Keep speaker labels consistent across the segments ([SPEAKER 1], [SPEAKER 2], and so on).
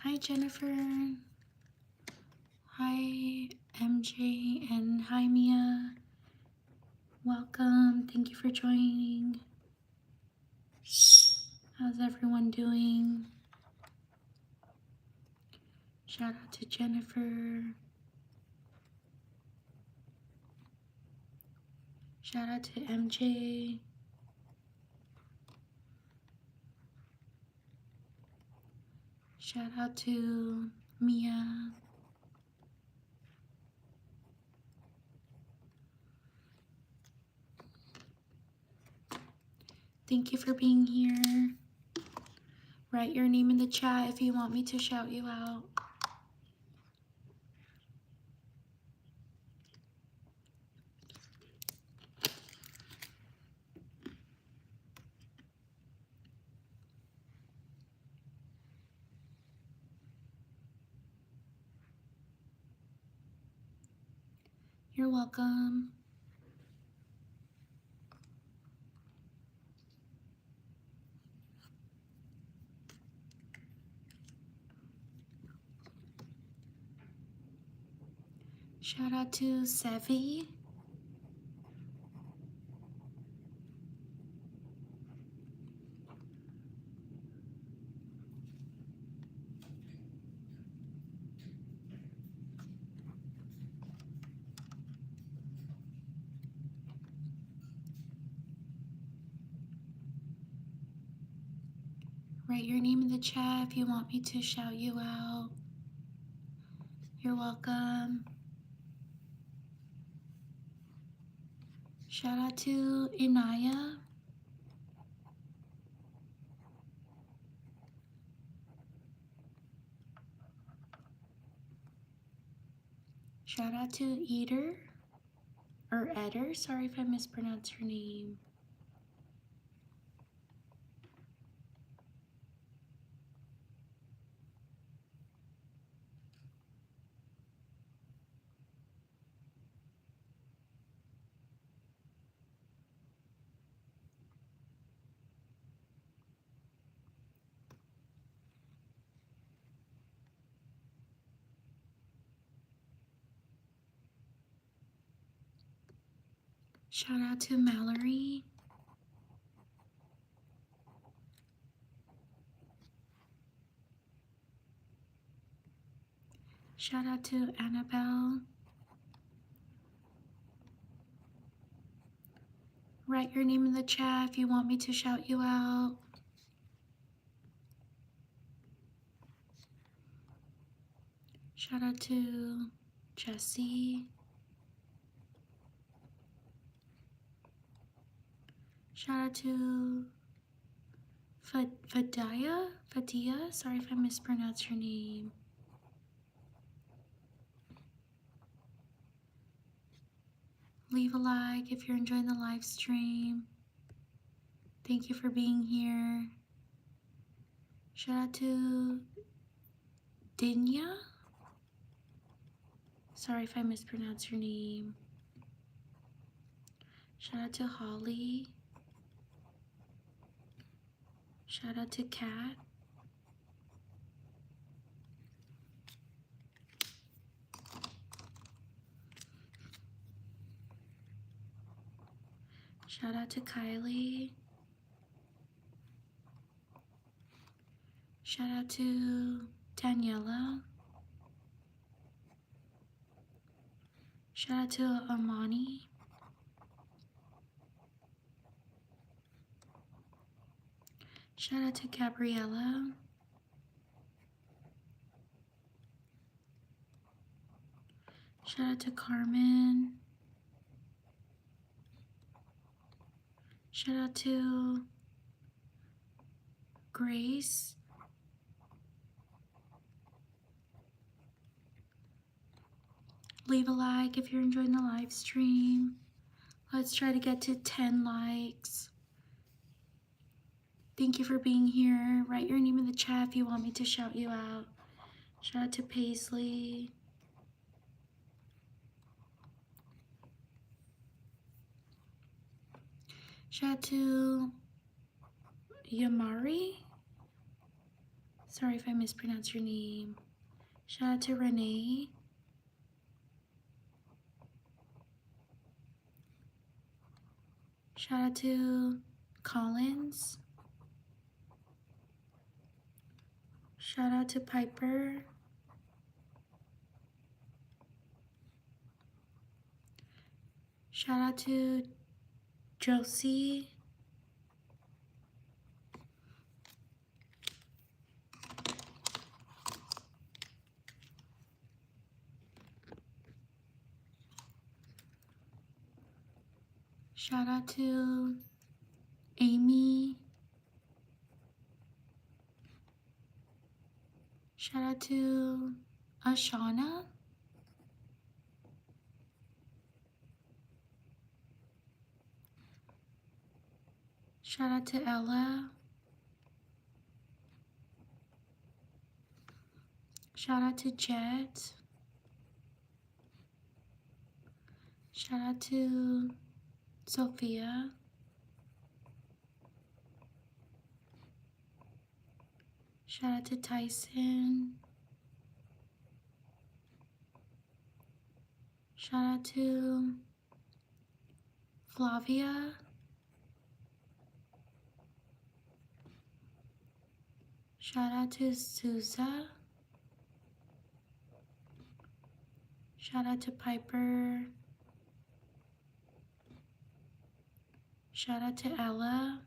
[SPEAKER 1] Hi, Jennifer. Hi, MJ, and hi, Mia. Welcome. Thank you for joining. How's everyone doing? Shout out to Jennifer. Shout out to MJ. Shout out to Mia. Thank you for being here. Write your name in the chat if you want me to shout you out. You're welcome. Shout out to Sevi. Write your name in the chat if you want me to shout you out. You're welcome. Shout out to Inaya. Shout out to Eder, or Eder, sorry if I mispronounced your name. Shout out to Mallory. Shout out to Annabelle. Write your name in the chat if you want me to shout you out. Shout out to Jessie. Shout out to Fadia, sorry if I mispronounced your name. Leave a like if you're enjoying the live stream. Thank you for being here. Shout out to Dinya. Sorry if I mispronounced your name. Shout out to Holly. Shout out to Kat. Shout out to Kylie. Shout out to Daniela. Shout out to Amani. Shout out to Gabriella. Shout out to Carmen. Shout out to Grace. Leave a like if you're enjoying the live stream. Let's try to get to 10 likes. Thank you for being here. Write your name in the chat if you want me to shout you out. Shout out to Paisley. Shout out to Yamari. Sorry if I mispronounced your name. Shout out to Renee. Shout out to Collins. Shout out to Piper. Shout out to Josie. Shout out to Amy. Shout out to Ashana. Shout out to Ella. Shout out to Jet. Shout out to Sophia. Shout out to Tyson. Shout out to Flavia. Shout out to Souza. Shout out to Piper. Shout out to Ella.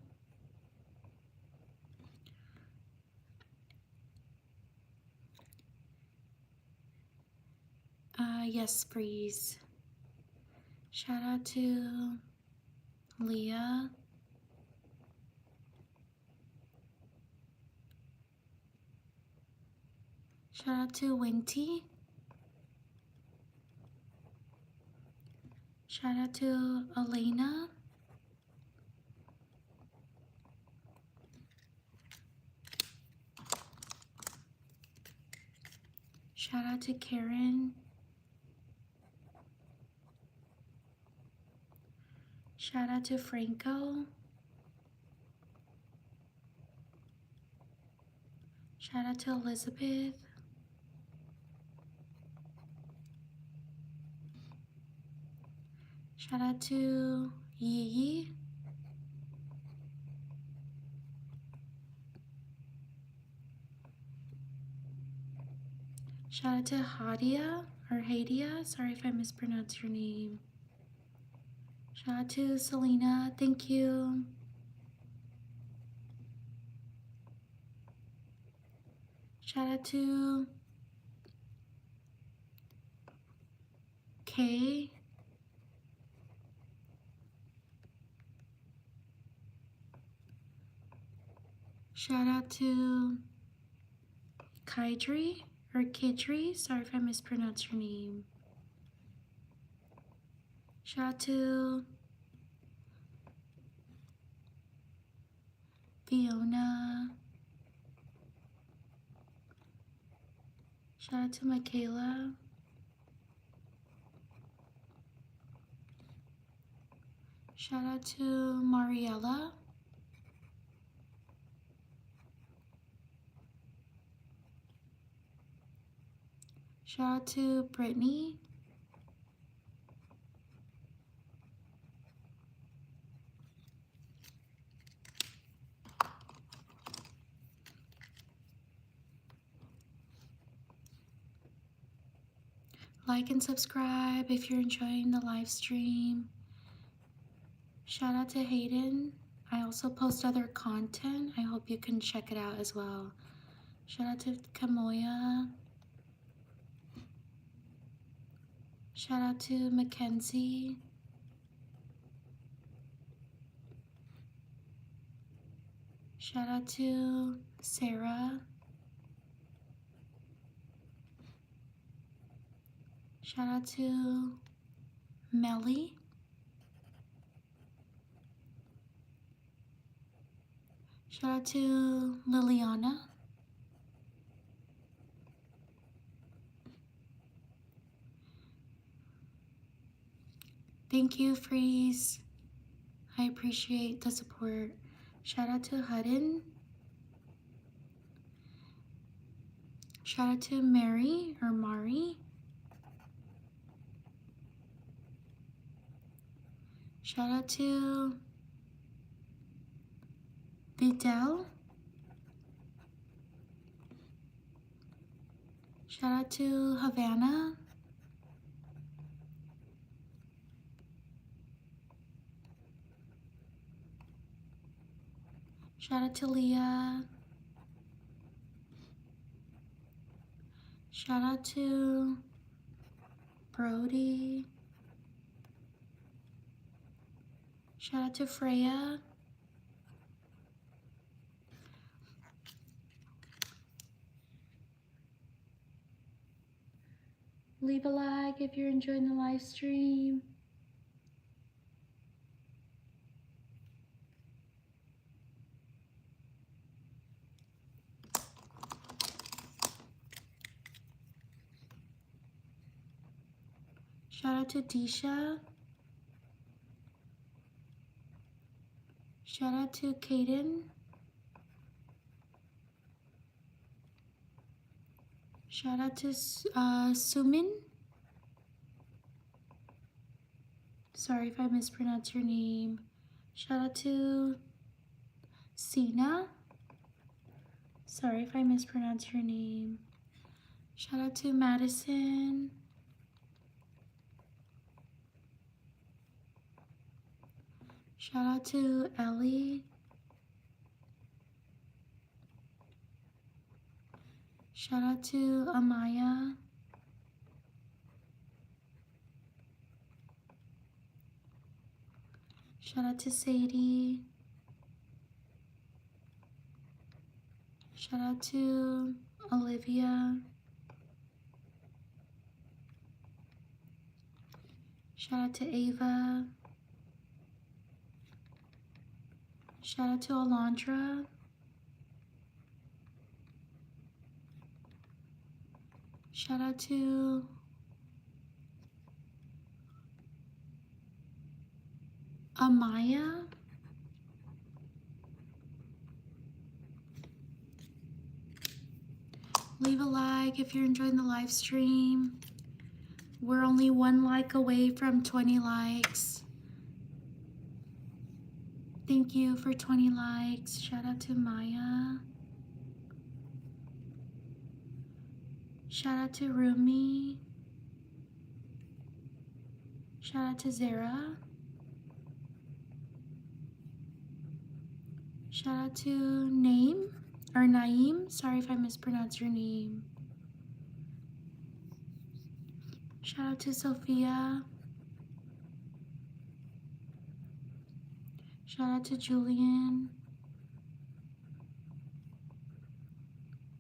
[SPEAKER 1] Yes, Breeze. Shout out to Leah. Shout out to Winty. Shout out to Elena. Shout out to Karen. Shout out to Franco. Shout out to Elizabeth. Shout out to Yi. Shout out to Hadia or Hadia. Sorry if I mispronounced your name. Shout out to Selena. Thank you. Shout out to Kay. Shout out to Kydri or Kidri. Sorry if I mispronounced your name. Shout out to Fiona. Shout out to Michaela. Shout out to Mariella. Shout out to Brittany. Like and subscribe if you're enjoying the live stream. Shout out to Hayden. I also post other content. I hope you can check it out as well. Shout out to Kamoya. Shout out to Mackenzie. Shout out to Sarah. Shout out to Melly. Shout out to Liliana. Thank you, Freeze. I appreciate the support. Shout out to Hudden. Shout out to Mary or Mari. Shout out to Vidal. Shout out to Havana. Shout out to Leah. Shout out to Brody. Shout out to Freya. Leave a like if you're enjoying the live stream. Shout out to Disha. Shout out to Kaden. Shout out to Sumin. Sorry if I mispronounce your name. Shout out to Sina. Sorry if I mispronounce your name. Shout out to Madison. Shout out to Ellie. Shout out to Amaya. Shout out to Sadie. Shout out to Olivia. Shout out to Ava. Shout out to Alondra. Shout out to Amaya. Leave a like if you're enjoying the live stream. We're only 1 like away from 20 likes. Thank you for 20 likes. Shout out to Maya. Shout out to Rumi. Shout out to Zara. Shout out to Naeem. Sorry if I mispronounced your name. Shout out to Sophia. Shout out to Julian.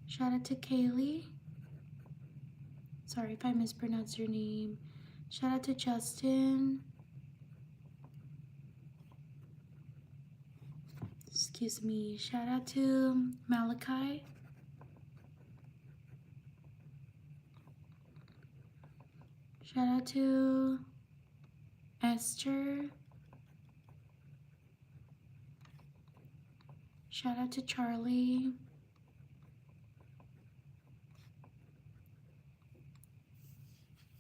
[SPEAKER 1] Shout out to Kaylee. Sorry if I mispronounced your name. Shout out to Justin. Excuse me. Shout out to Malachi. Shout out to Esther. Shout out to Charlie.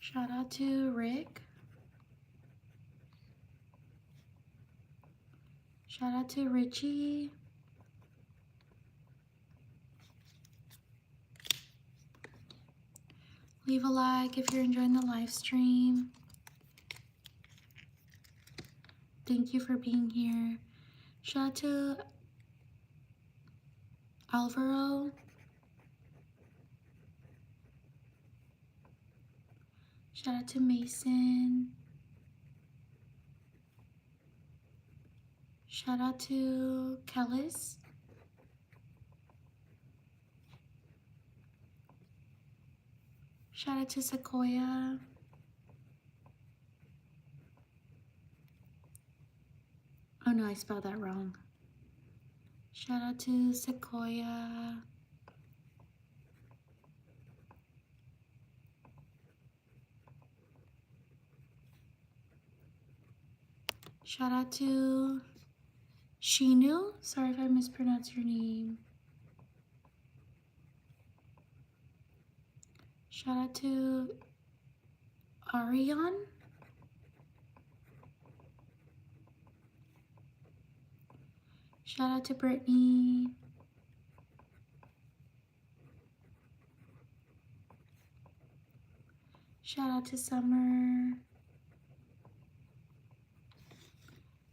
[SPEAKER 1] Shout out to Rick. Shout out to Richie. Leave a like if you're enjoying the live stream. Thank you for being here. Shout out to Alvaro. Shout out to Mason. Shout out to Kellis. Shout out to Sequoia. Oh no, I spelled that wrong. Shout out to Sequoia. Shout out to Shinu. Sorry if I mispronounced your name. Shout out to Arion. Shout out to Brittany. Shout out to Summer.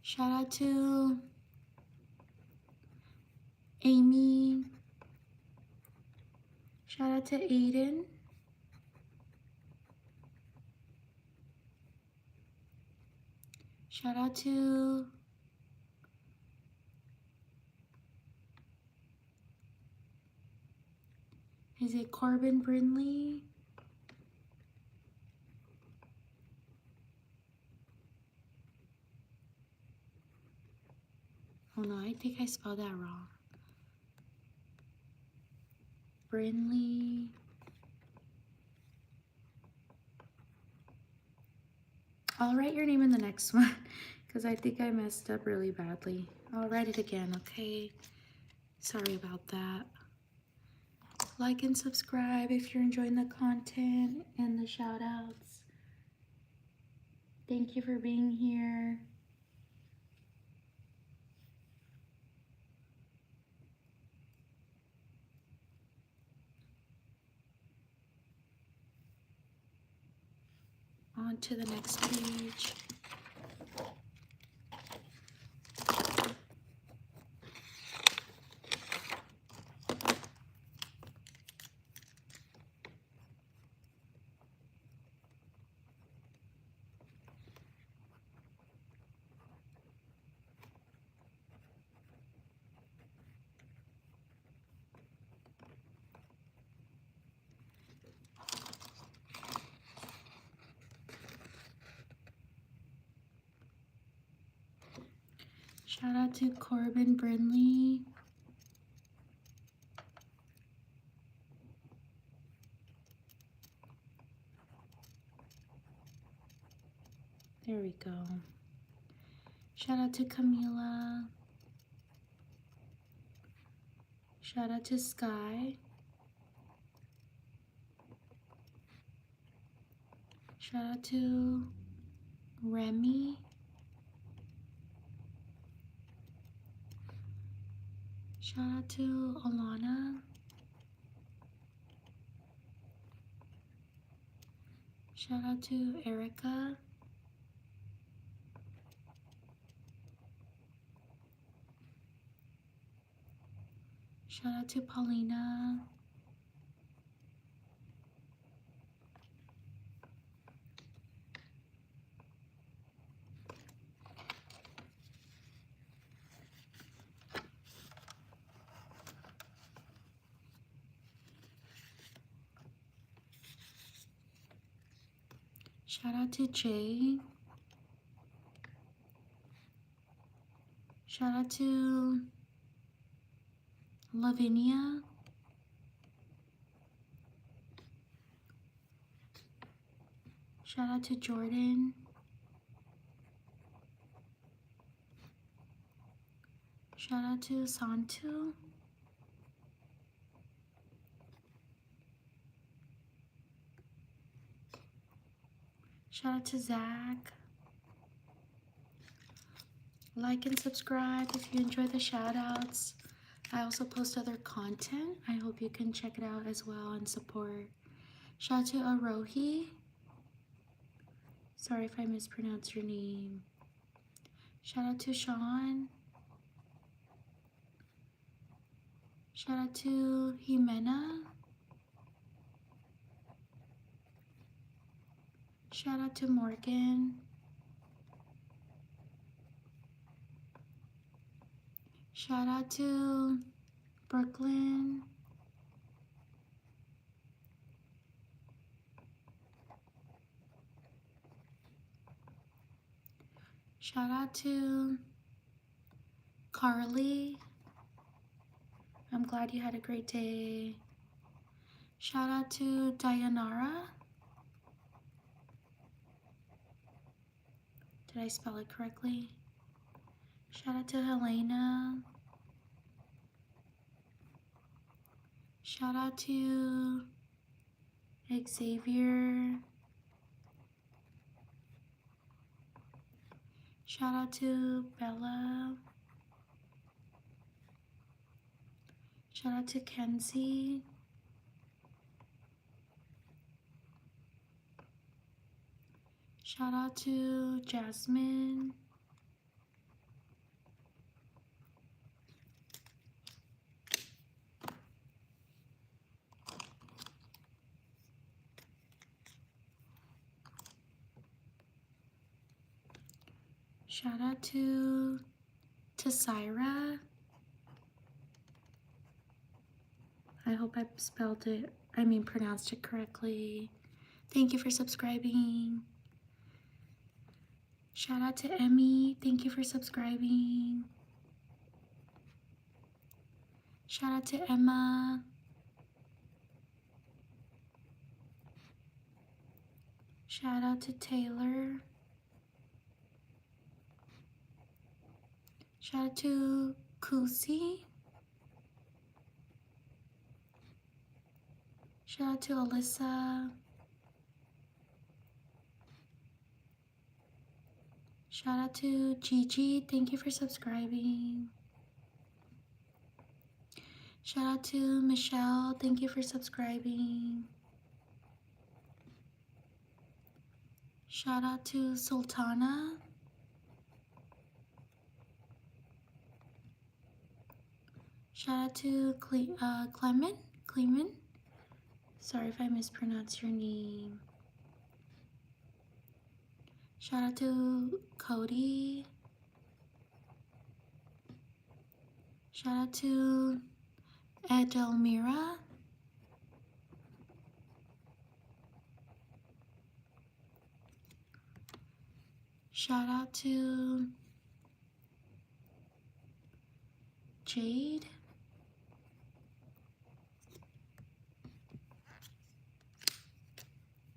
[SPEAKER 1] Shout out to Amy. Shout out to Aiden. Shout out to is it Corbin Brindley? Oh no, I think I spelled that wrong. Brindley. I'll write your name in the next one because I think I messed up really badly. I'll write it again, okay? Sorry about that. Like and subscribe if you're enjoying the content and the shout outs. Thank you for being here. On to the next page. Shout out to Corbin Brindley. There we go. Shout out to Camila. Shout out to Sky. Shout out to Remy. Shout out to Alana. Shout out to Erica. Shout out to Paulina. Shout out to Jay. Shout out to Lavinia. Shout out to Jordan. Shout out to Santu. Shout out to Zach. Like and subscribe if you enjoy the shout outs. I also post other content. I hope you can check it out as well and support. Shout out to Arohi. Sorry if I mispronounced your name. Shout out to Sean. Shout out to Jimena. Shout out to Morgan. Shout out to Brooklyn. Shout out to Carly. I'm glad you had a great day. Shout out to Dayanara. Did I spell it correctly? Shout out to Helena. Shout out to Xavier. Shout out to Bella. Shout out to Kenzie. Shout out to Jasmine. Shout out to Syra. I hope I pronounced it correctly. Thank you for subscribing. Shout out to Emmy. Thank you for subscribing. Shout out to Emma. Shout out to Taylor. Shout out to Kusi. Shout out to Alyssa. Shout out to Gigi. Thank you for subscribing. Shout out to Michelle. Thank you for subscribing. Shout out to Sultana. Shout out to Clement. Sorry if I mispronounce your name. Shout out to Cody. Shout out to Edelmira. Shout out to Jade.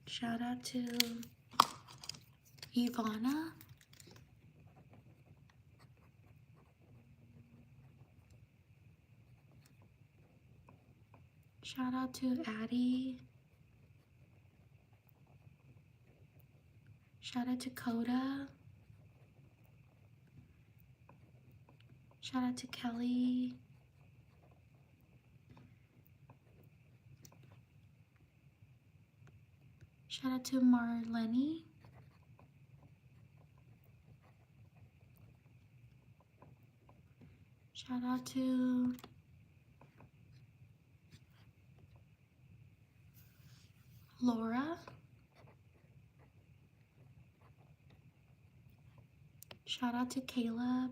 [SPEAKER 1] Shout out to Ivana. Shout out to Addie. Shout out to Coda. Shout out to Kelly. Shout out to Marlene. Shout out to Laura. Shout out to Caleb.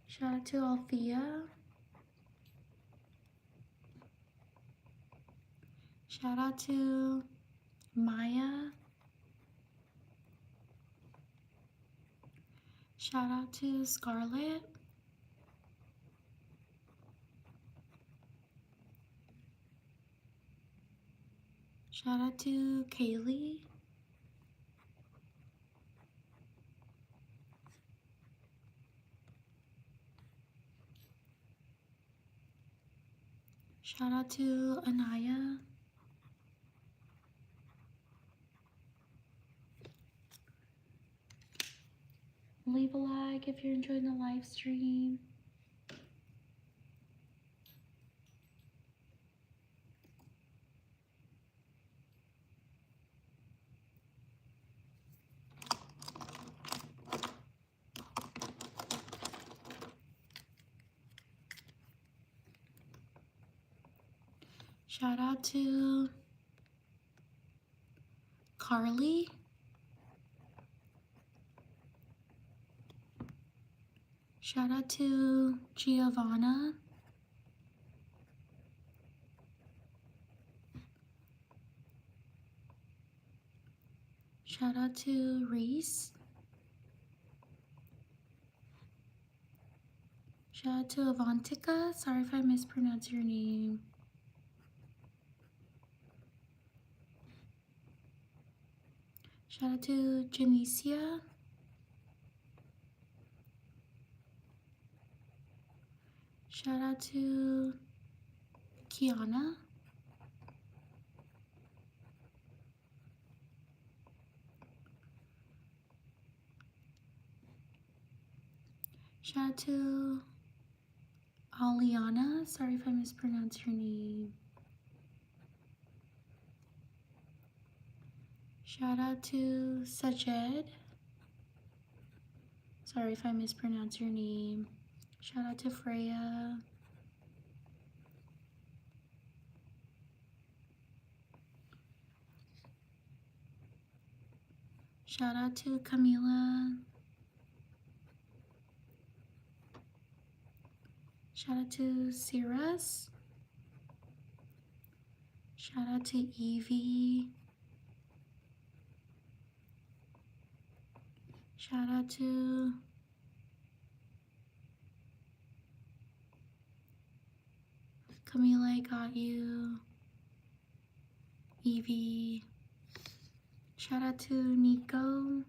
[SPEAKER 1] Shout out to Althea. Shout out to Maya. Shout out to Scarlett. Shout out to Kaylee. Shout out to Anaya. Leave a like if you're enjoying the live stream. Shout out to Carly. Shout out to Giovanna. Shout out to Reese. Shout out to Avantika. Sorry if I mispronounce your name. Shout out to Janicia. Shout out to Kiana. Shout out to Aliana. Sorry if I mispronounced your name. Shout out to Sajed. Sorry if I mispronounced your name. Shout out to Freya. Shout out to Camila. Shout out to Cirrus. Shout out to Evie. Shout out to Camila, I got you. Evie. Shout out to Nico.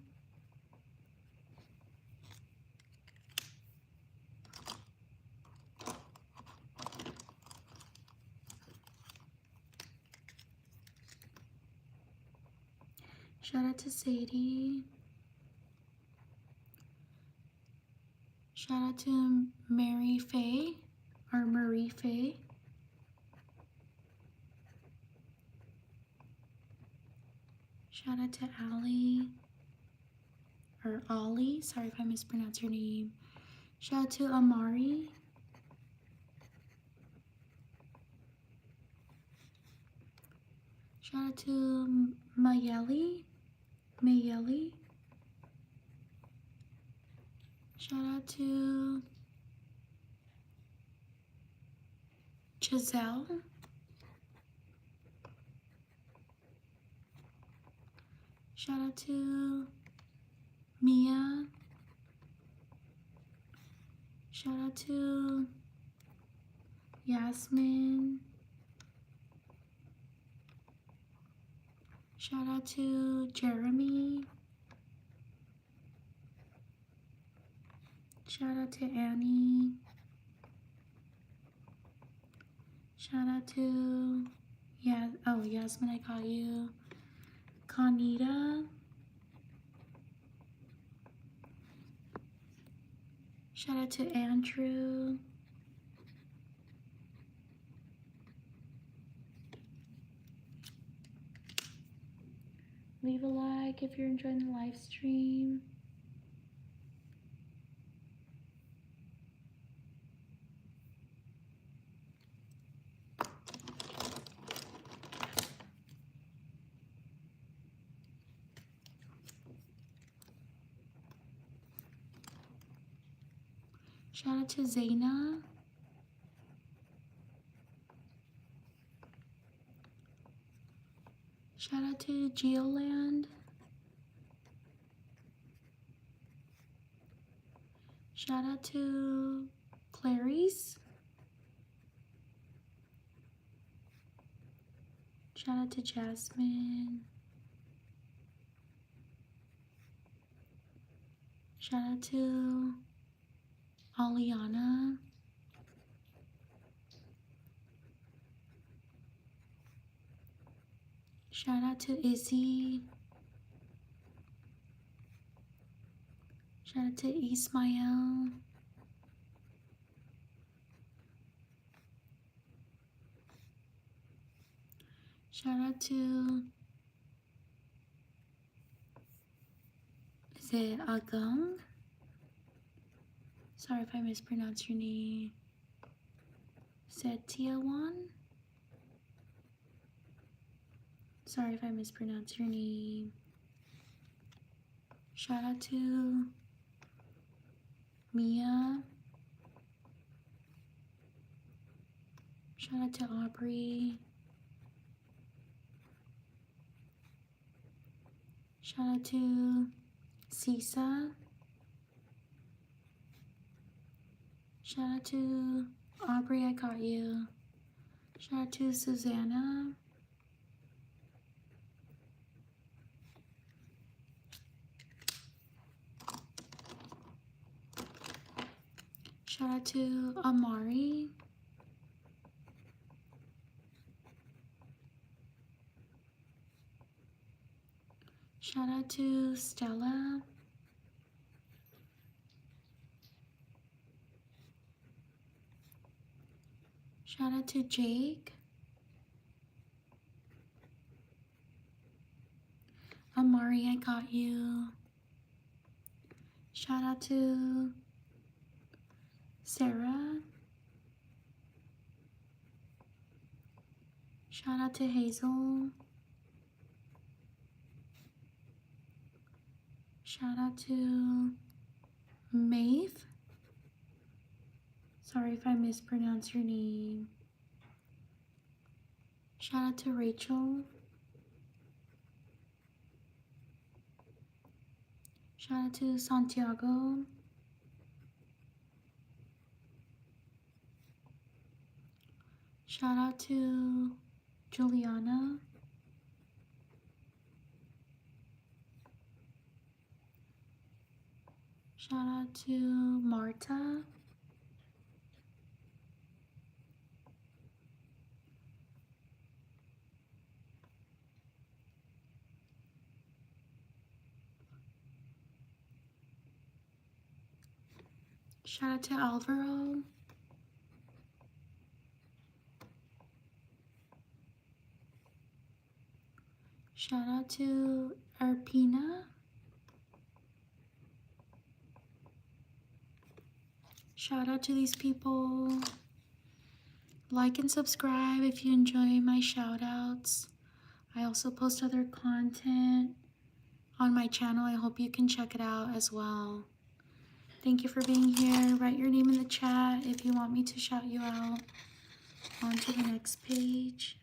[SPEAKER 1] Shout out to Sadie. Shout out to Mary Faye or Marie Faye. Shout out to Allie or Ollie. Sorry if I mispronounced your name. Shout out to Amari. Shout out to Mayeli. Shout out to Giselle. Shout out to Mia. Shout out to Yasmin. Shout out to Jeremy. Shout out to Annie. Shout out to Yasmin, I got you. Conita. Shout out to Andrew. Leave a like if you're enjoying the live stream. Shout out to Zaina. Shout out to Geoland. Shout out to Clarice. Shout out to Jasmine. Shout out to Aliana. Shout out to Izzy. Shout out to Ismael. Shout out to, is it Agung? Sorry if I mispronounced your name. Setiawan? Sorry if I mispronounced your name. Shout out to Mia. Shout out to Aubrey. Shout out to Sisa. Shout out to Aubrey, I got you. Shout out to Susanna. Shout out to Amari. Shout out to Stella. Shout out to Jake. Amari, I got you. Shout out to Sarah. Shout out to Hazel. Shout out to Maeve. Sorry if I mispronounce your name. Shout out to Rachel. Shout out to Santiago. Shout out to Juliana. Shout out to Marta. Shout out to Alvaro. Shout out to Arpina. Shout out to these people. Like and subscribe if you enjoy my shout outs. I also post other content on my channel. I hope you can check it out as well. Thank you for being here. Write your name in the chat if you want me to shout you out. On to the next page.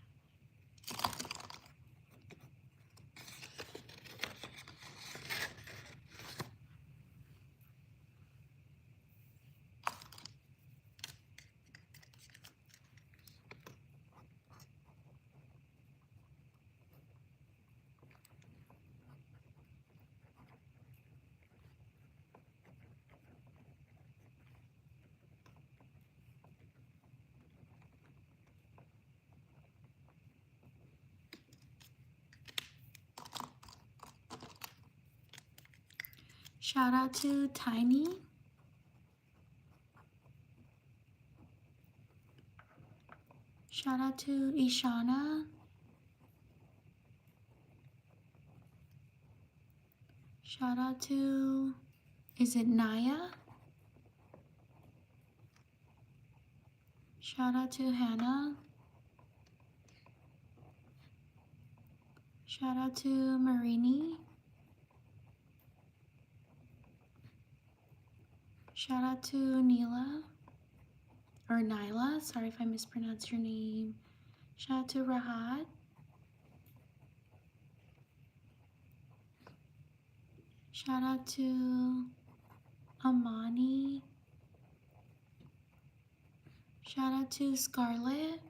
[SPEAKER 1] Shout out to Tiny. Shout out to Ishana. Shout out to, is it Naya? Shout out to Hannah. Shout out to Marini. Shout out to Neela, or Nyla, sorry if I mispronounced your name. Shout out to Rahat. Shout out to Amani. Shout out to Scarlett.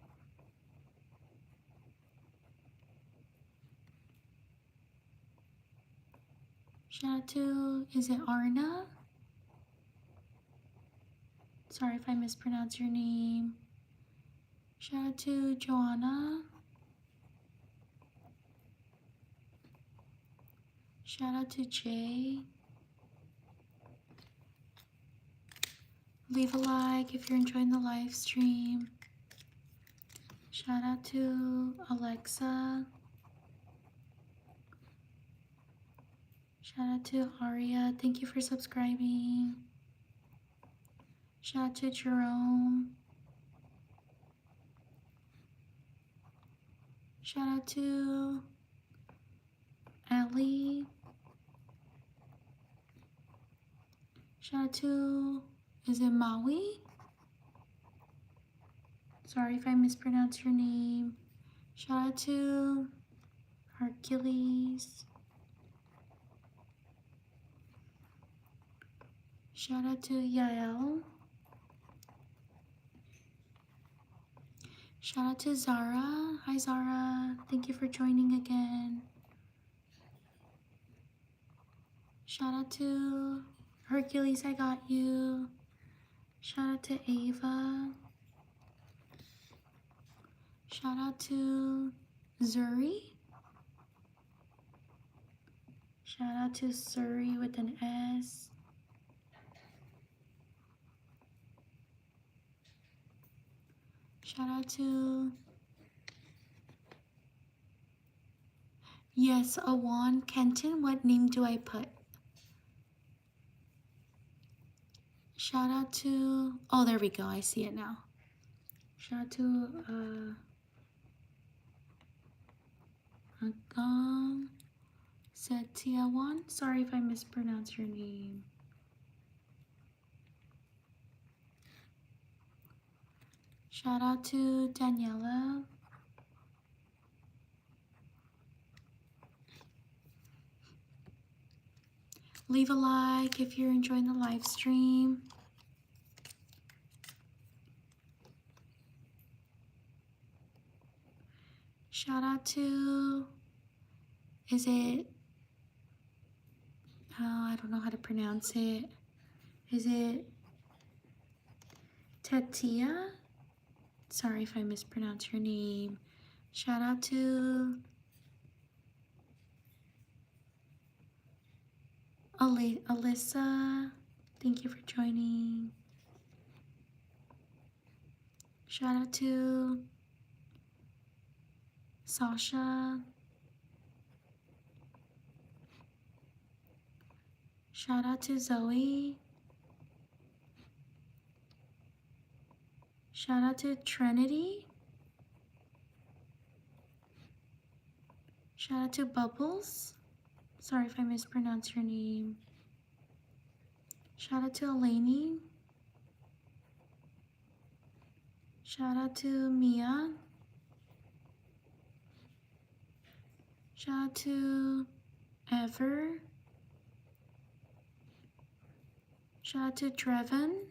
[SPEAKER 1] Shout out to, is it Arna? Sorry if I mispronounce your name. Shout out to Joanna. Shout out to Jay. Leave a like if you're enjoying the live stream. Shout out to Alexa. Shout out to Aria. Thank you for subscribing. Shout out to Jerome. Shout out to Ellie. Shout out to, is it Maui? Sorry if I mispronounce your name. Shout out to Hercules. Shout out to Yael. Shout out to Zara. Hi Zara. Thank you for joining again. Shout out to Hercules, I got you. Shout out to Ava. Shout out to Zuri. Shout out to Surrey with an S. Shout out to, yes, Awan Kenton. What name do I put? Shout out to, oh, there we go. I see it now. Shout out to Agam Setiawan. Sorry if I mispronounce your name. Shout out to Daniela. Leave a like if you're enjoying the live stream. Shout out to, is it, oh, I don't know how to pronounce it. Is it Tetia? Sorry if I mispronounce your name. Shout out to Alyssa. Thank you for joining. Shout out to Sasha. Shout out to Zoe. Shout out to Trinity. Shout out to Bubbles. Sorry if I mispronounce your name. Shout out to Eleni. Shout out to Mia. Shout out to Ever. Shout out to Trevin.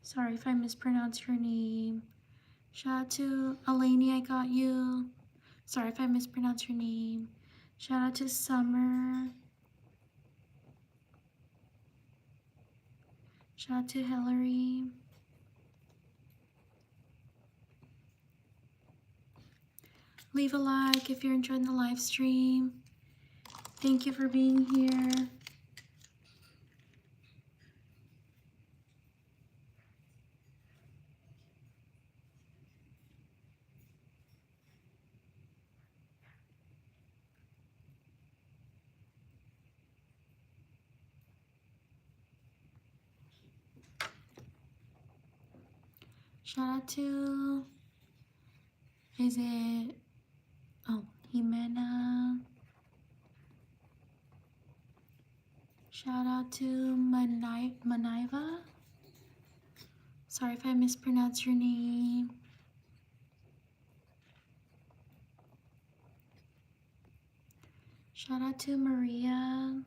[SPEAKER 1] Sorry if I mispronounce your name. Shout out to Eleni, I got you. Sorry if I mispronounce your name. Shout out to Summer. Shout out to Hillary. Leave a like if you're enjoying the live stream. Thank you for being here. Shout out to, is it, oh, Jimena. Shout out to Maniva. Sorry if I mispronounce your name. Shout out to Maria.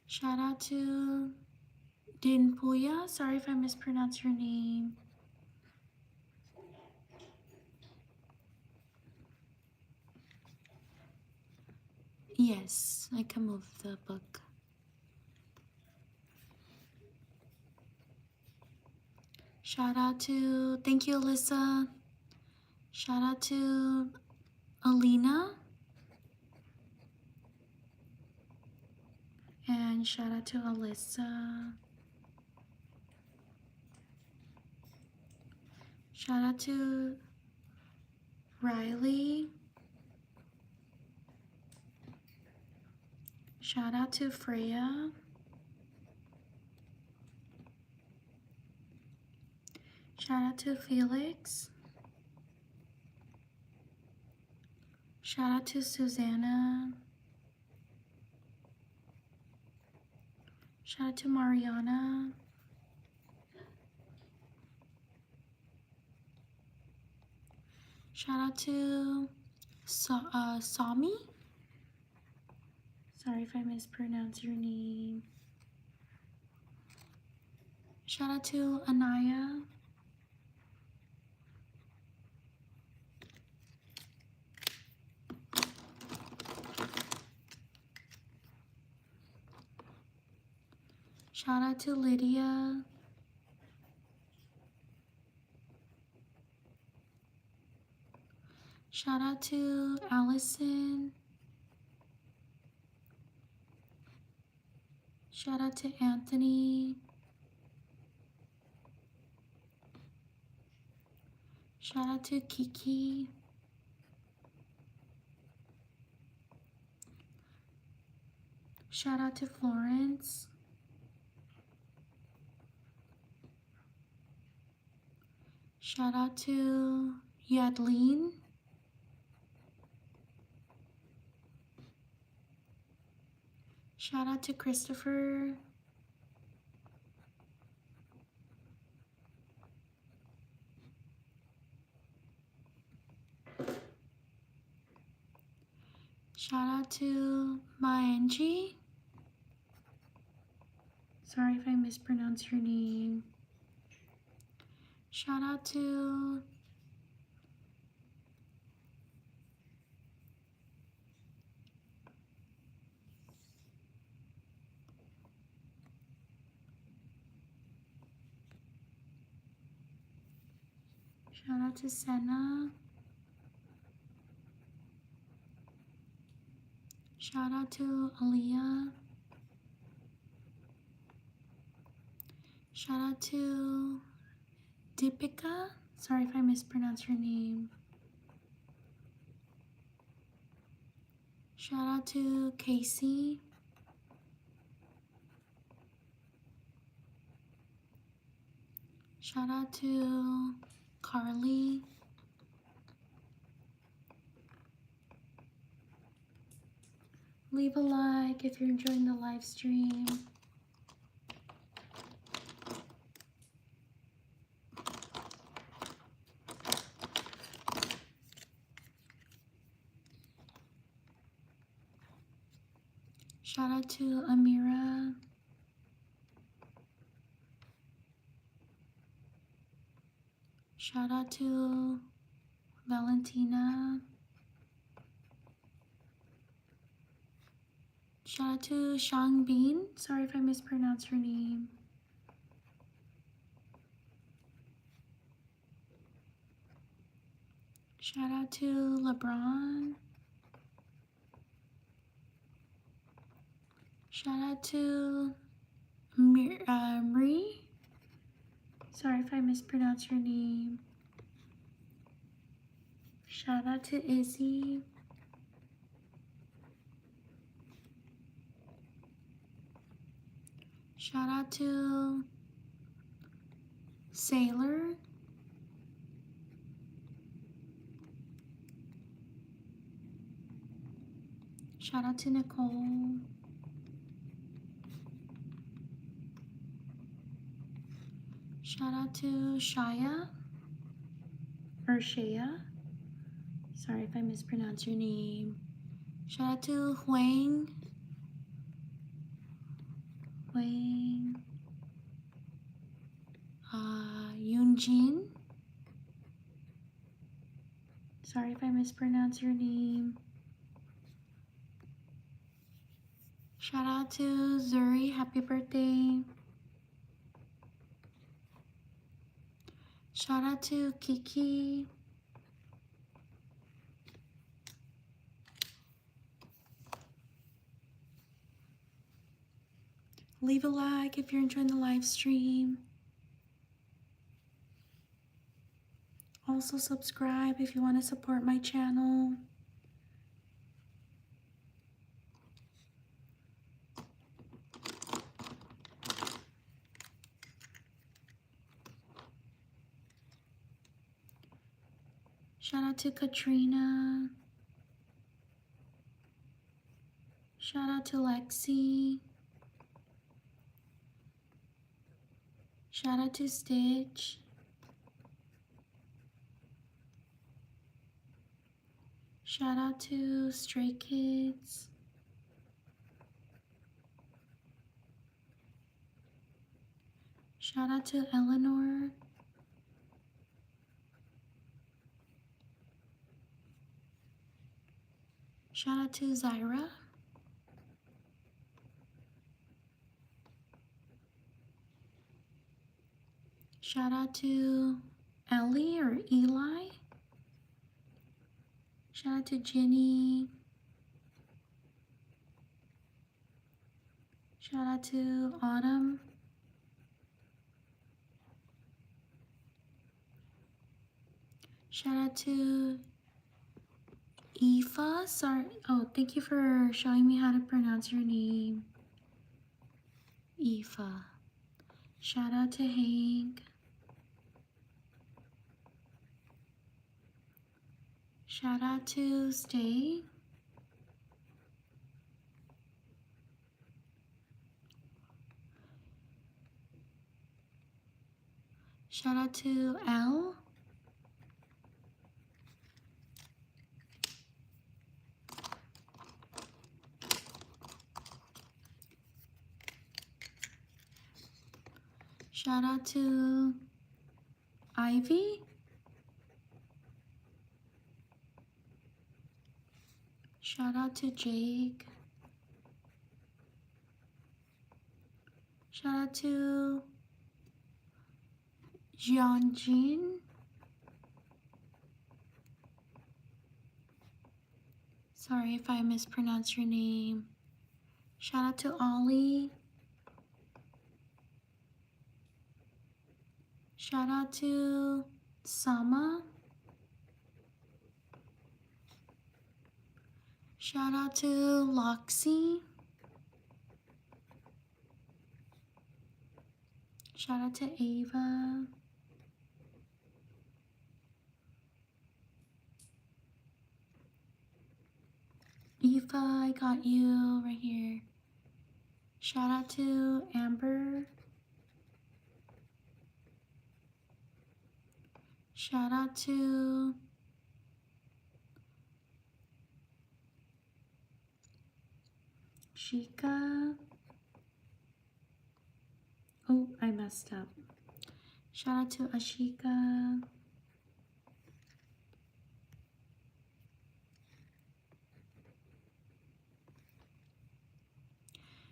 [SPEAKER 1] Shout out to Dinpuya. Sorry if I mispronounce your name. Yes, I can move the book. Shout out to, thank you, Alyssa. Shout out to Alina. And shout out to Alyssa. Shout out to Riley. Shout out to Freya. Shout out to Felix. Shout out to Susanna. Shout out to Mariana. Shout out to Sami. Sorry if I mispronounce your name. Shout out to Anaya. Shout out to Lydia. Shout out to Allison. Shout out to Anthony. Shout out to Kiki. Shout out to Florence. Shout out to Yadleen. Shout out to Christopher. Shout out to Angie. Sorry if I mispronounce your name. Shout out to Senna. Shout out to Aaliyah. Shout out to Deepika. Sorry if I mispronounce your name. Shout out to Casey. Shout out to Carly. Leave a like if you're enjoying the live stream. Shout out to Amira. Shout out to Valentina. Shout out to Shang Bean. Sorry if I mispronounced her name. Shout out to LeBron. Shout out to Marie. Sorry if I mispronounced your name. Shout out to Izzy. Shout out to Sailor. Shout out to Nicole. Shout out to Shaya. Or Shaya. Sorry if I mispronounced your name. Shout out to Huang. Yunjin. Sorry if I mispronounced your name. Shout out to Zuri. Happy birthday. Shout out to Kiki. Leave a like if you're enjoying the live stream. Also subscribe if you want to support my channel. Shout out to Katrina. Shout out to Lexi. Shout out to Stitch. Shout out to Stray Kids. Shout out to Eleanor. Shout out to Zyra. Shout out to Ellie or Eli. Shout out to Jenny. Shout out to Autumn. Shout out to Aoife. Sorry. Oh, thank you for showing me how to pronounce your name. Aoife. Shout out to Hank. Shout out to Stay. Shout out to L. Shout out to Ivy. Shout out to Jake. Shout out to Jeonjin. Sorry if I mispronounce your name. Shout out to Ollie. Shout out to Sama. Shout out to Loxy. Shout out to Ava. Aoife, I got you right here. Shout out to Amber. Shout out to Shika. Oh, I messed up. Shout out to Ashika.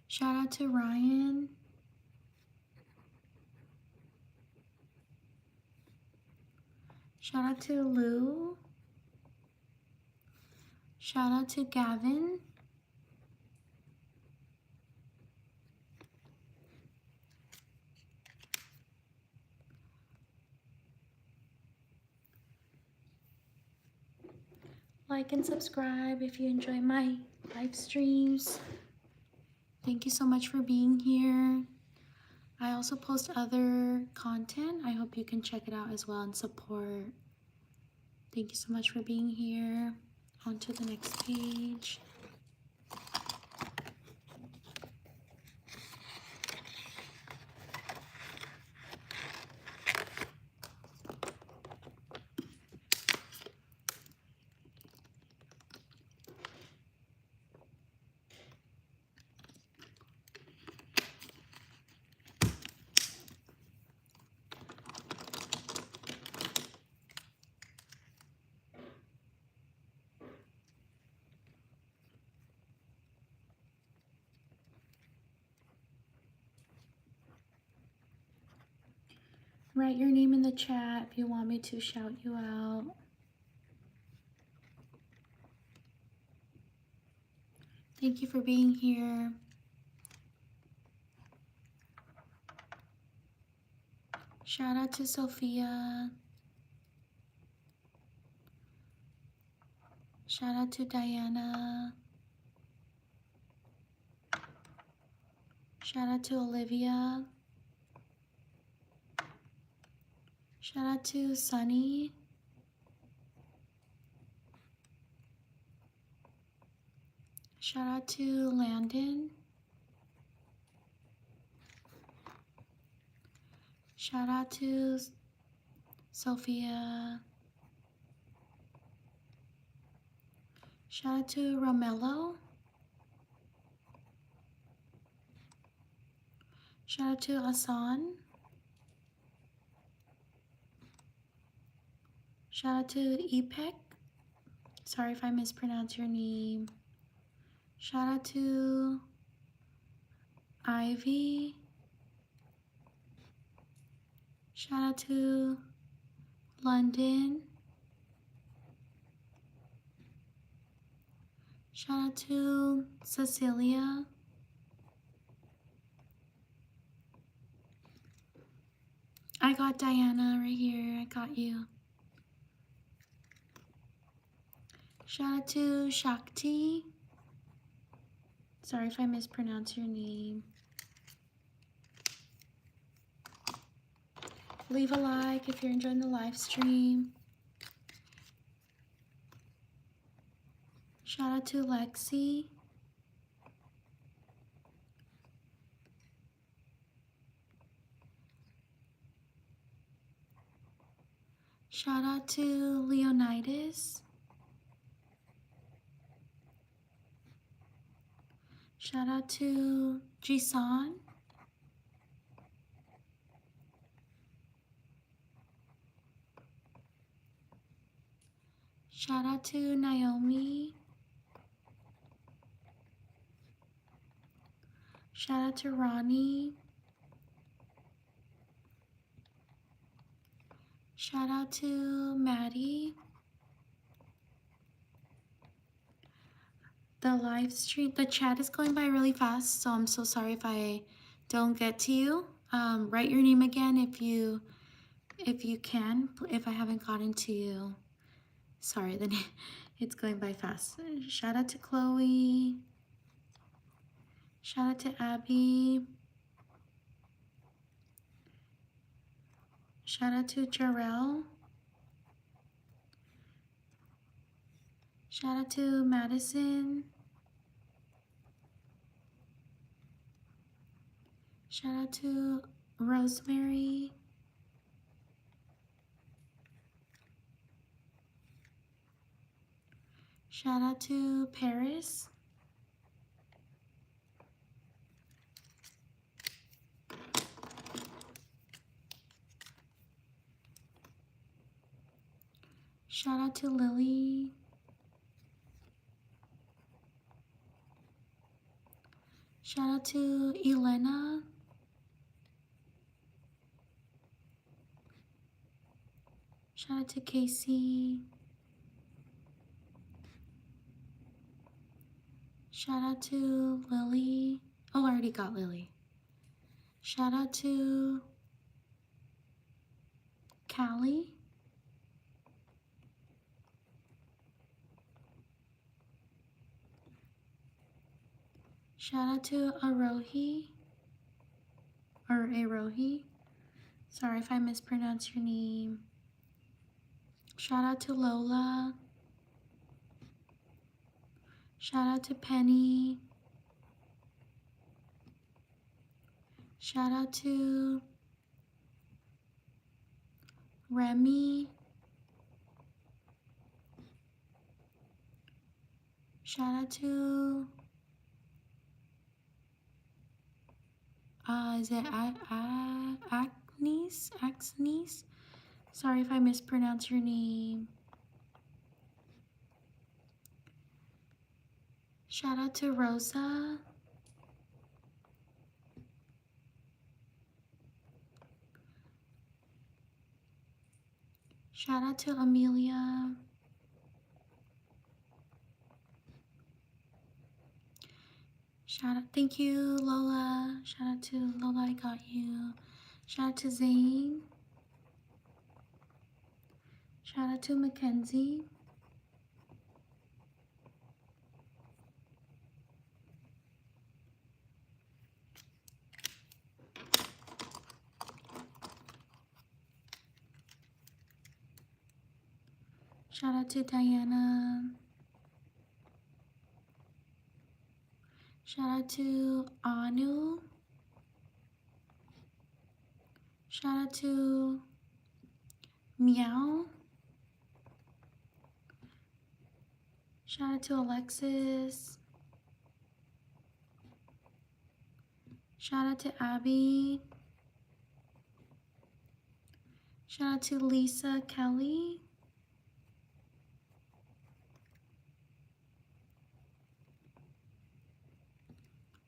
[SPEAKER 1] Shout out to Ryan. Shout out to Lou. Shout out to Gavin. Like and subscribe if you enjoy my live streams. Thank you so much for being here. I also post other content. I hope you can check it out as well and support. Thank you so much for being here. On to the next page. Write your name in the chat if you want me to shout you out. Thank you for being here. Shout out to Sophia. Shout out to Diana. Shout out to Olivia. Shout out to Sunny. Shout out to Landon. Shout out to Sophia. Shout out to Romello. Shout out to Asan. Shout out to Epek. Sorry if I mispronounce your name. Shout out to Ivy. Shout out to London. Shout out to Cecilia. I got Diana right here. I got you. Shout out to Shakti. Sorry if I mispronounce your name. Leave a like if you're enjoying the live stream. Shout out to Lexi. Shout out to Leonidas. Shout out to Jisan. Shout out to Naomi. Shout out to Ronnie. Shout out to Maddie. The live stream, the chat is going by really fast, so I'm so sorry if I don't get to you. Write your name again if you can, if I haven't gotten to you. Sorry, then it's going by fast. Shout out to Chloe. Shout out to Abby. Shout out to Jarrell. Shout out to Madison. Shout out to Rosemary. Shout out to Paris. Shout out to Lily. Shout out to Elena. Shout out to Casey. Shout out to Lily. Oh, I already got Lily. Shout out to Callie. Shout out to Arohi. Or Arohi. Sorry if I mispronounce your name. Shout out to Lola. Shout out to Penny. Shout out to Remy. Shout out to is it Agnes? Agnes? Sorry if I mispronounce your name. Shout out to Rosa. Shout out to Amelia. Shout out, thank you, Lola. Shout out to Lola, I got you. Shout out to Zane. Shout out to Mackenzie. Shout out to Diana. Shout out to Anu. Shout out to Meow. Shout out to Alexis. Shout out to Abby. Shout out to Lisa Kelly.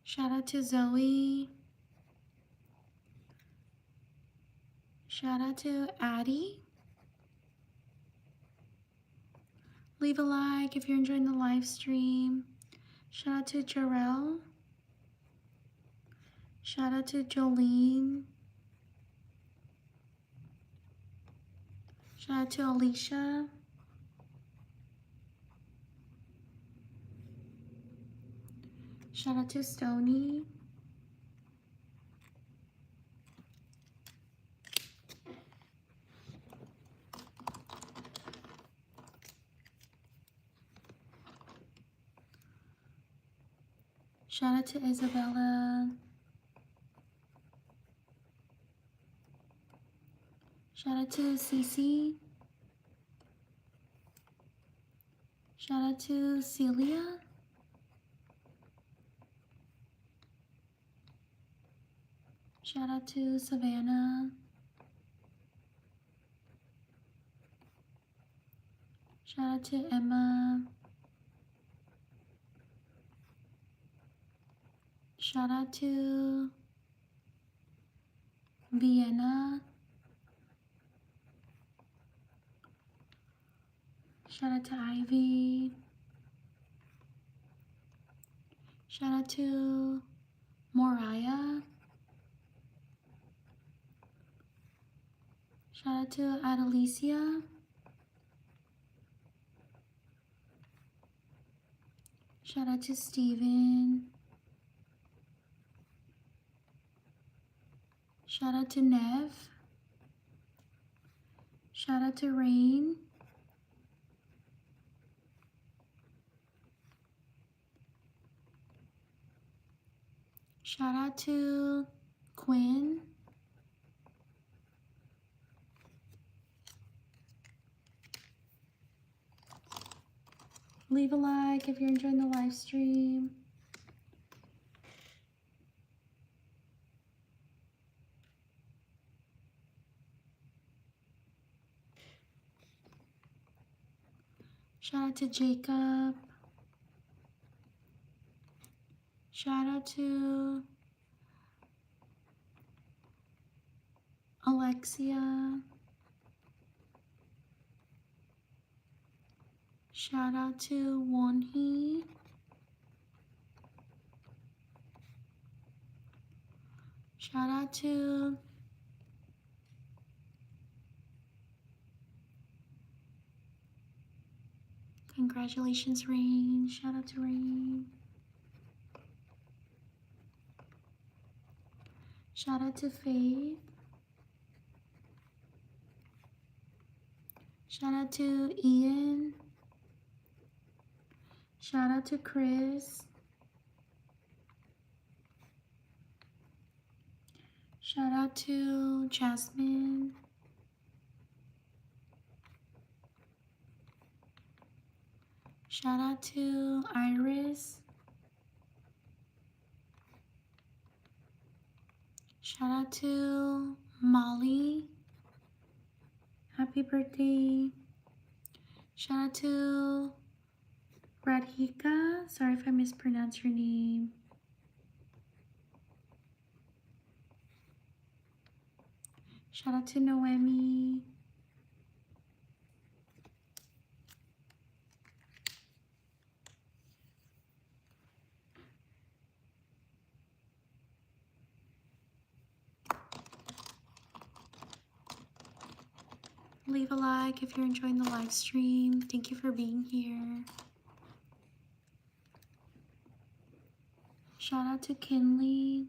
[SPEAKER 1] Shout out to Zoe. Shout out to Addie. Leave a like if you're enjoying the live stream. Shout out to Jarrell. Shout out to Jolene. Shout out to Alicia. Shout out to Stony. Shout out to Isabella. Shout out to Cece. Shout out to Celia. Shout out to Savannah. Shout out to Emma. Shout out to Vienna. Shout out to Ivy. Shout out to Moriah. Shout out to Adelicia. Shout out to Steven. Shout out to Nev. Shout out to Rain. Shout out to Quinn. Leave a like if you're enjoying the live stream. Shout out to Jacob. Shout out to Alexia. Shout out to Wonhee. Shout out to congratulations, Rain. Shout out to Rain. Shout out to Faith. Shout out to Ian. Shout out to Chris. Shout out to Jasmine. Shout out to Iris. Shout out to Molly. Happy birthday. Shout out to Radhika. Sorry if I mispronounced your name. Shout out to Noemi. Leave a like if you're enjoying the live stream. Thank you for being here. Shout out to Kinley.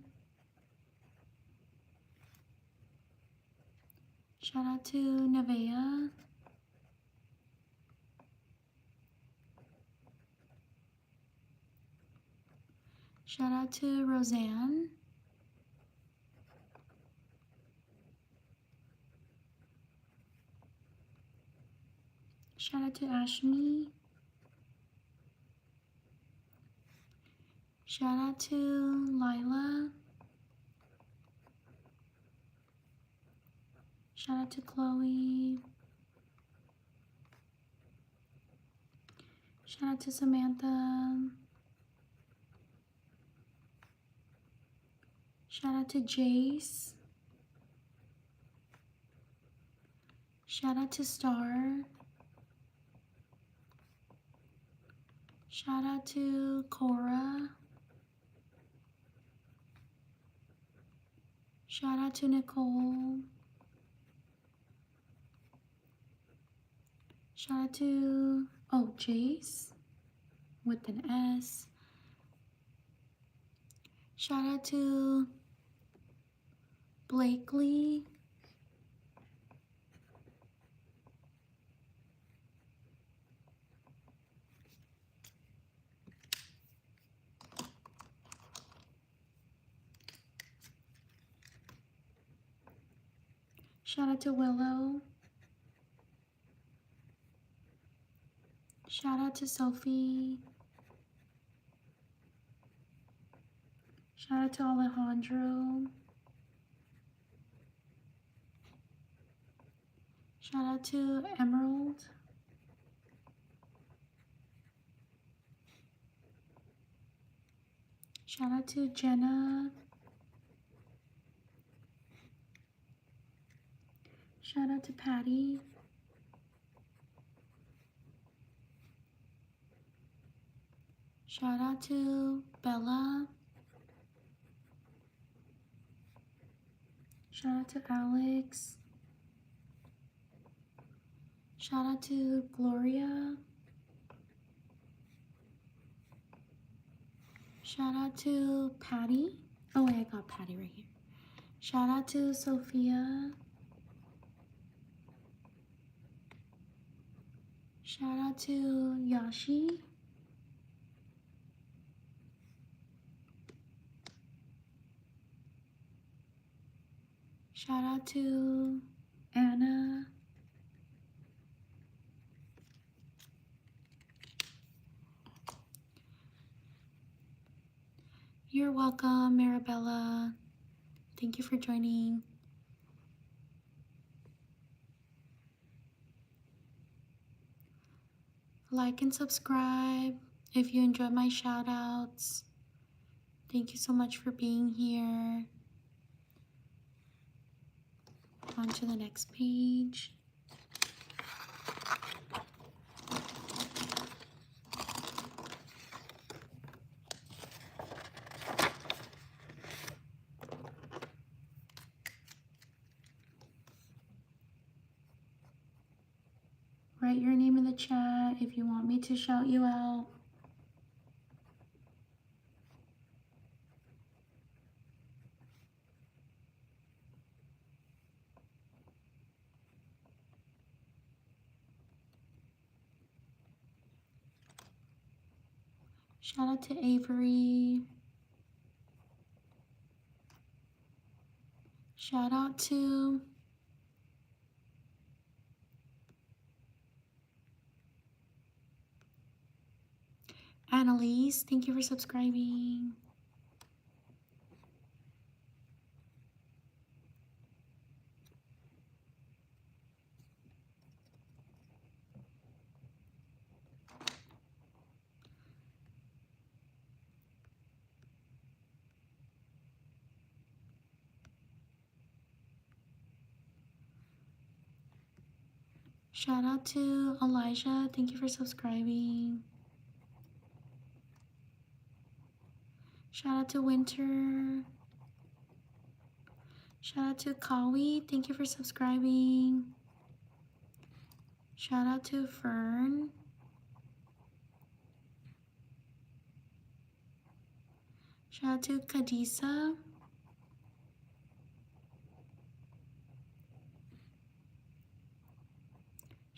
[SPEAKER 1] Shout out to Nevaeh. Shout out to Roseanne. Shout out to Ashmi. Shout out to Lila. Shout out to Chloe. Shout out to Samantha. Shout out to Jace. Shout out to Star. Shout out to Cora. Shout out to Nicole. Shout out to, Jace with an S. Shout out to Blakely. Shout out to Willow. Shout out to Sophie. Shout out to Alejandro. Shout out to Emerald. Shout out to Jenna. Shout out to Patty. Shout out to Bella. Shout out to Alex. Shout out to Gloria. Shout out to Patty. Oh wait, I got Patty right here. Shout out to Sophia. Shout out to Yashi. Shout out to Anna. You're welcome, Marabella. Thank you for joining. Like and subscribe if you enjoyed my shout outs. Thank you so much for being here. On to the next page. Write your name in the chat if you want me to shout you out. Shout out to Avery. Shout out to Annalise. Thank you for subscribing. Shout out to Elijah. Thank you for subscribing. Shout out to Winter. Shout out to Kawi. Thank you for subscribing. Shout out to Fern. Shout out to Kadisa.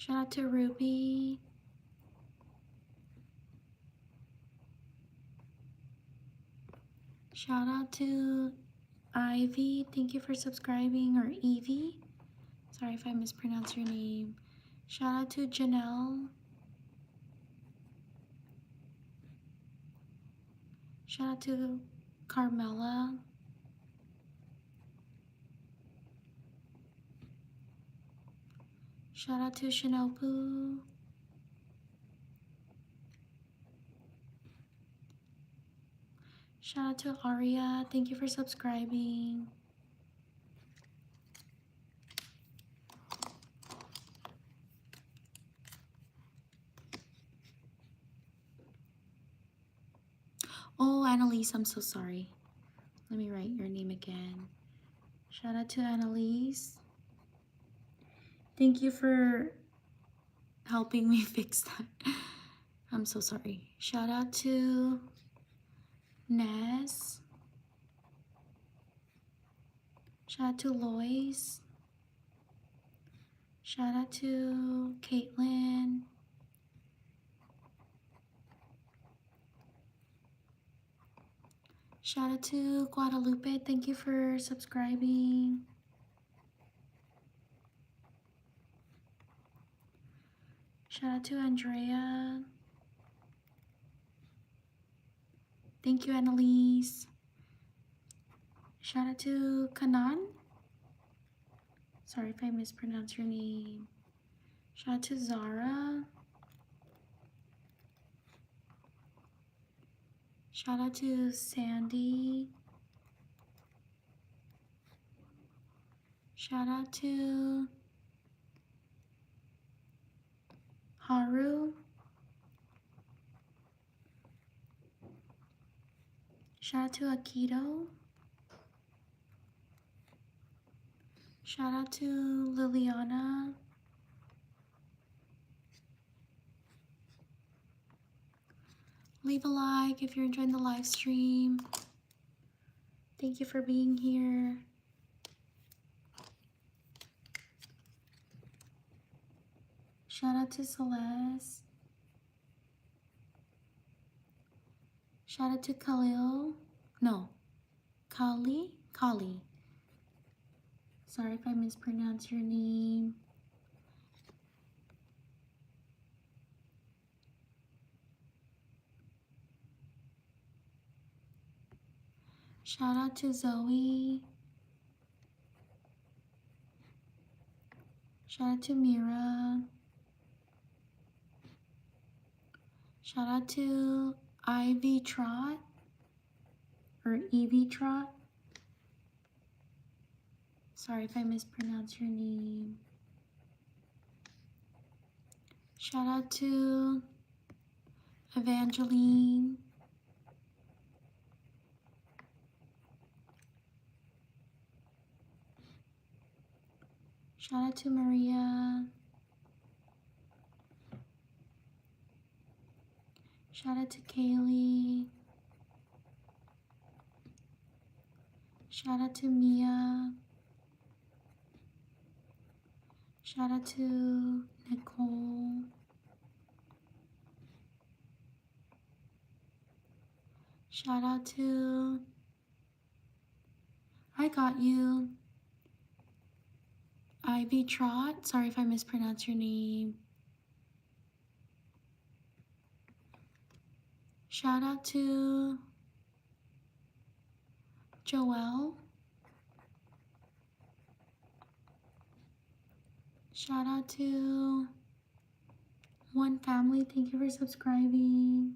[SPEAKER 1] Shout out to Ruby. Shout out to Ivy. Thank you for subscribing. Or Evie. Sorry if I mispronounced your name. Shout out to Janelle. Shout out to Carmela. Shout out to Shinobu. Shout out to Aria. Thank you for subscribing. Annalise, I'm so sorry. Let me write your name again. Shout out to Annalise. Thank you for helping me fix that. I'm so sorry. Shout out to Ness. Shout out to Lois. Shout out to Caitlin. Shout out to Guadalupe. Thank you for subscribing. Shout out to Andrea. Thank you, Annalise. Shout out to Kanan. Sorry if I mispronounce your name. Shout out to Zara. Shout out to Sandy. Shout out to Haru. Shout out to Akito. Shout out to Liliana. Leave a like if you're enjoying the live stream. Thank you for being here. Shout out to Celeste. Shout out to Khalil. No, Kali. Sorry if I mispronounce your name. Shout out to Zoe. Shout out to Mira. Shout out to Ivy Trot or Evie Trot. Sorry if I mispronounce your name. Shout out to Evangeline. Shout out to Maria. Shout out to Kaylee. Shout out to Mia. Shout out to Nicole. Shout out to I Got You. Ivy Trot. Sorry if I mispronounce your name. Shout out to Joelle. Shout out to One Family. Thank you for subscribing.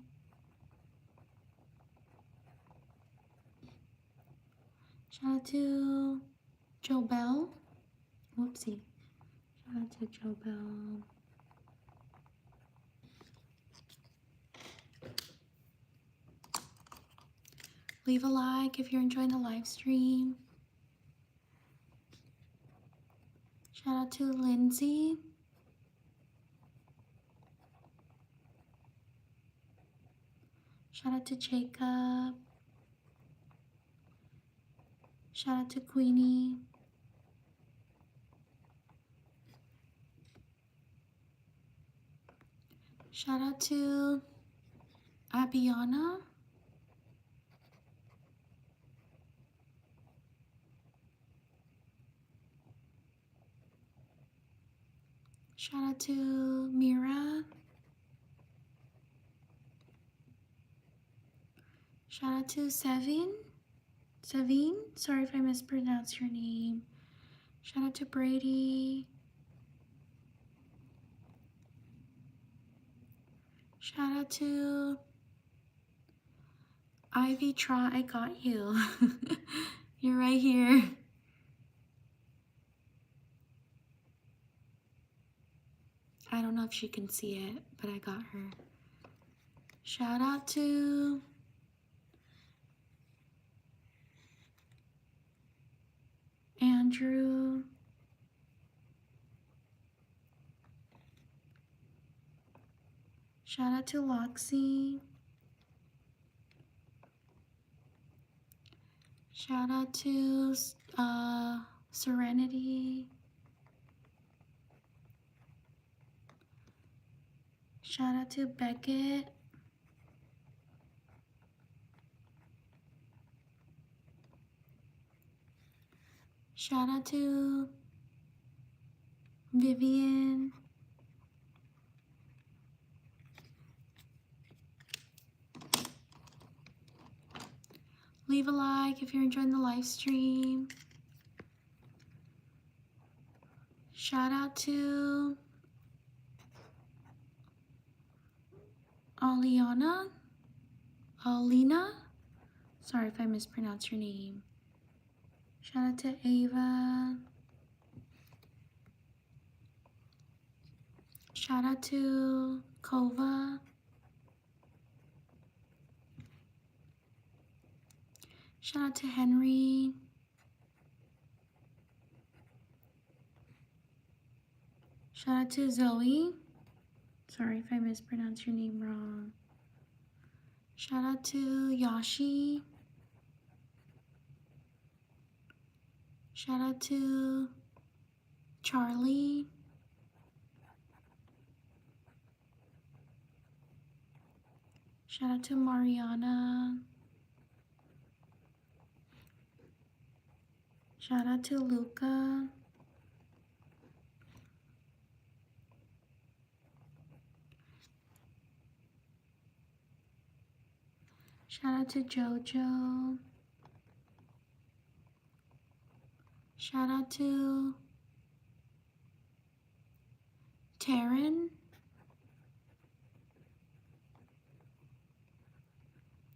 [SPEAKER 1] Shout out to Jobelle. Whoopsie. Shout out to Jobelle. Leave a like if you're enjoying the live stream. Shout out to Lindsay. Shout out to Jacob. Shout out to Queenie. Shout out to Abiana. Shout out to Mira. Shout out to Sevin. Sorry if I mispronounced your name. Shout out to Brady. Shout out to Ivy Trot. I got you. You're right here. I don't know if she can see it, but I got her. Shout out to Andrew, shout out to Loxy, shout out to Serenity, shout out to Beckett, shout out to Vivian, leave a like if you're enjoying the live stream. Shout out to Alina, sorry if I mispronounced your name. Shout out to Ava. Shout out to Kova. Shout out to Henry. Shout out to Zoe. Sorry if I mispronounced your name wrong. Shout out to Yashi. Shout out to Charlie. Shout out to Mariana. Shout out to Luca. Shout out to Jojo. Shout out to Taryn.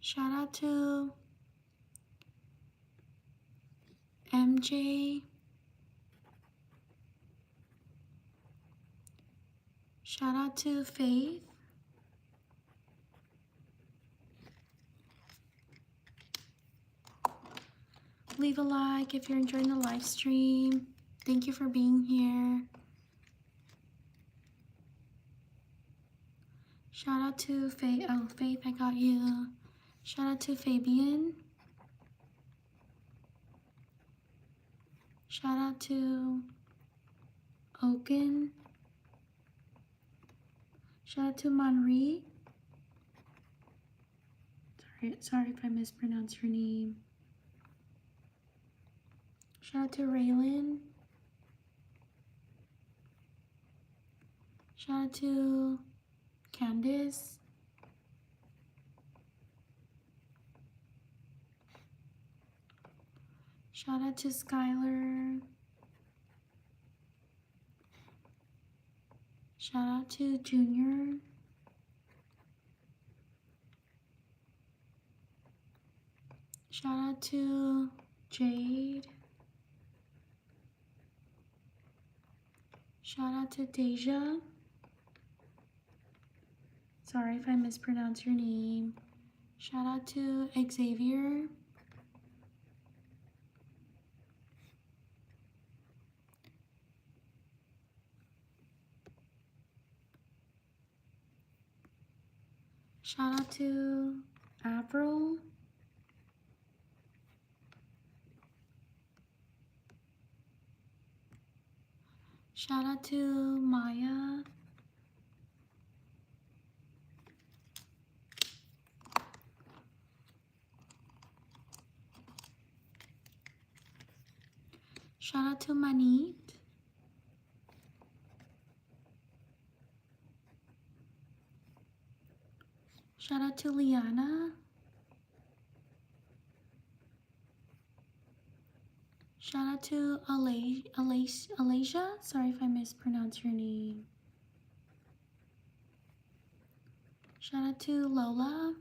[SPEAKER 1] Shout out to MJ. Shout out to Faith. Leave a like if you're enjoying the live stream. Thank you for being here. Shout out to Faith. Oh, Faith, I got you. Shout out to Fabian. Shout out to Oaken. Shout out to Monri. Sorry if I mispronounced your name. Shout out to Raylan. Shout out to Candace. Shout out to Skylar. Shout out to Junior. Shout out to Jade. Shout out to Deja. Sorry if I mispronounced your name. Shout out to Xavier. Shout out to Avril. Shout out to Maya. Shout out to Manit. Shout out to Liana. Shout out to Alasia. Sorry if I mispronounced your name. Shout out to Lola.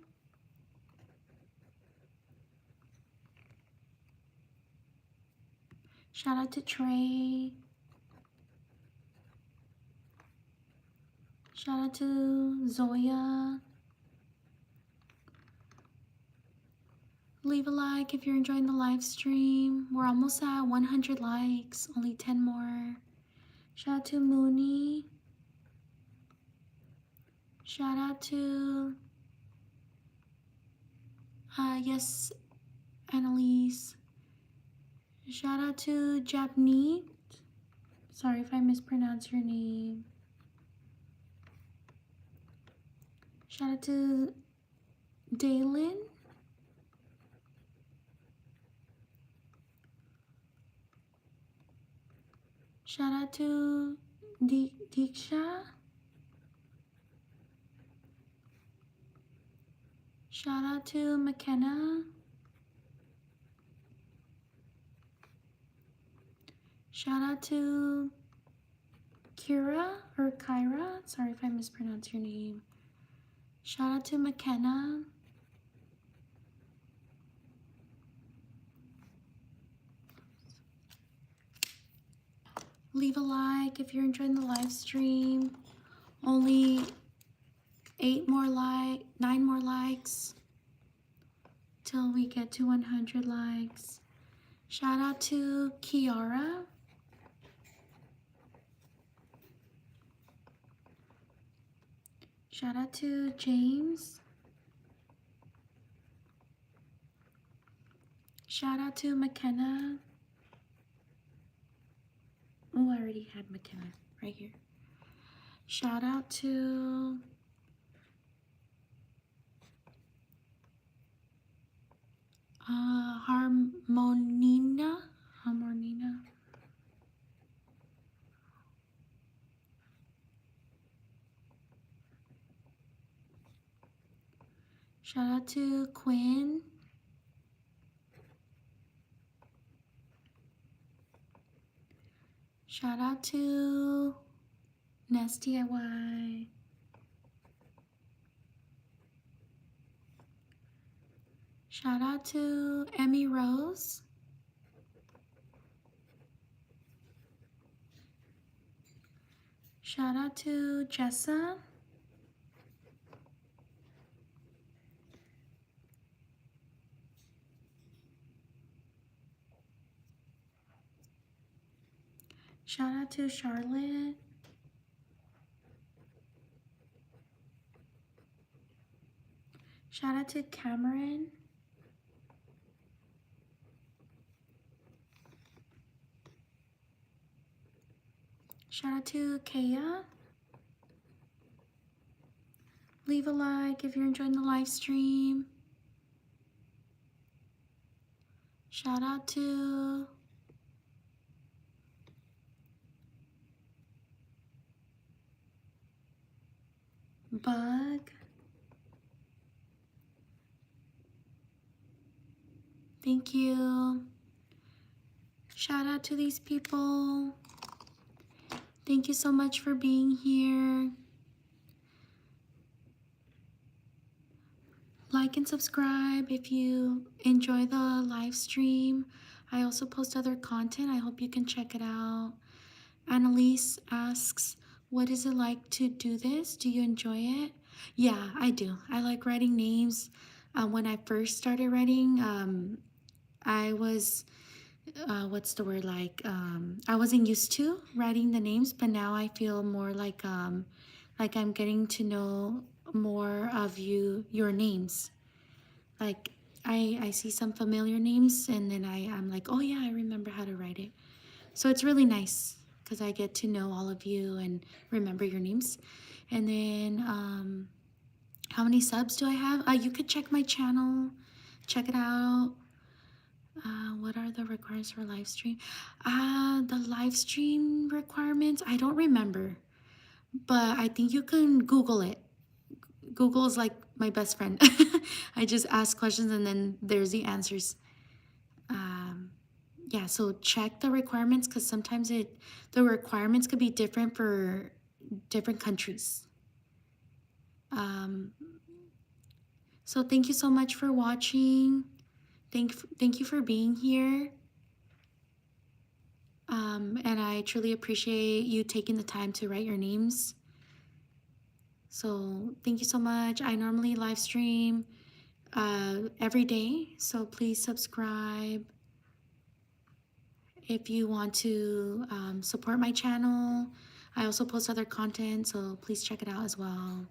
[SPEAKER 1] Shout out to Trey. Shout out to Zoya. Leave a like if you're enjoying the live stream. We're almost at 100 likes, only 10 more. Shout out to Mooney. Shout out to, yes, Annalise. Shout out to Japneet. Sorry if I mispronounce your name. Shout out to Dalen. Shout out to Diksha. Shout out to McKenna. Shout out to Kira or Kyra. Sorry if I mispronounce your name. Shout out to McKenna. Leave a like if you're enjoying the live stream. Only 9 more likes till we get to 100 likes. Shout out to Kiara. Shout out to James. Shout out to McKenna. Oh, I already had McKenna right here. Shout out to Harmonina. Shout out to Quinn. Shout out to NessDIY. Shout out to Emmy Rose. Shout out to Jessa. Shout out to Charlotte. Shout out to Cameron. Shout out to Kaya. Leave a like if you're enjoying the live stream. Shout out to Bug. Thank you. Shout out to these people. Thank you so much for being here. Like and subscribe if you enjoy the live stream. I also post other content. I hope you can check it out. Annalise asks, what is it like to do this? Do you enjoy it? Yeah, I do. I like writing names. When I first started writing, I was, what's the word, I wasn't used to writing the names, but now I feel more like I'm getting to know more of your names. Like I see some familiar names and then I'm like, oh yeah, I remember how to write it. So it's really nice because I get to know all of you and remember your names. And then how many subs do I have? You could check my channel, check it out. What are the requirements for live stream? The live stream requirements, I don't remember, but I think you can Google it. Google is like my best friend. I just ask questions and then there's the answers. Yeah, so check the requirements because sometimes the requirements could be different for different countries. So thank you so much for watching. Thank you for being here. And I truly appreciate you taking the time to write your names. So thank you so much. I normally live stream every day. So please subscribe if you want to support my channel. I also post other content, so please check it out as well.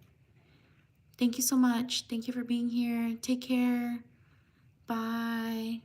[SPEAKER 1] Thank you so much. Thank you for being here. Take care. Bye.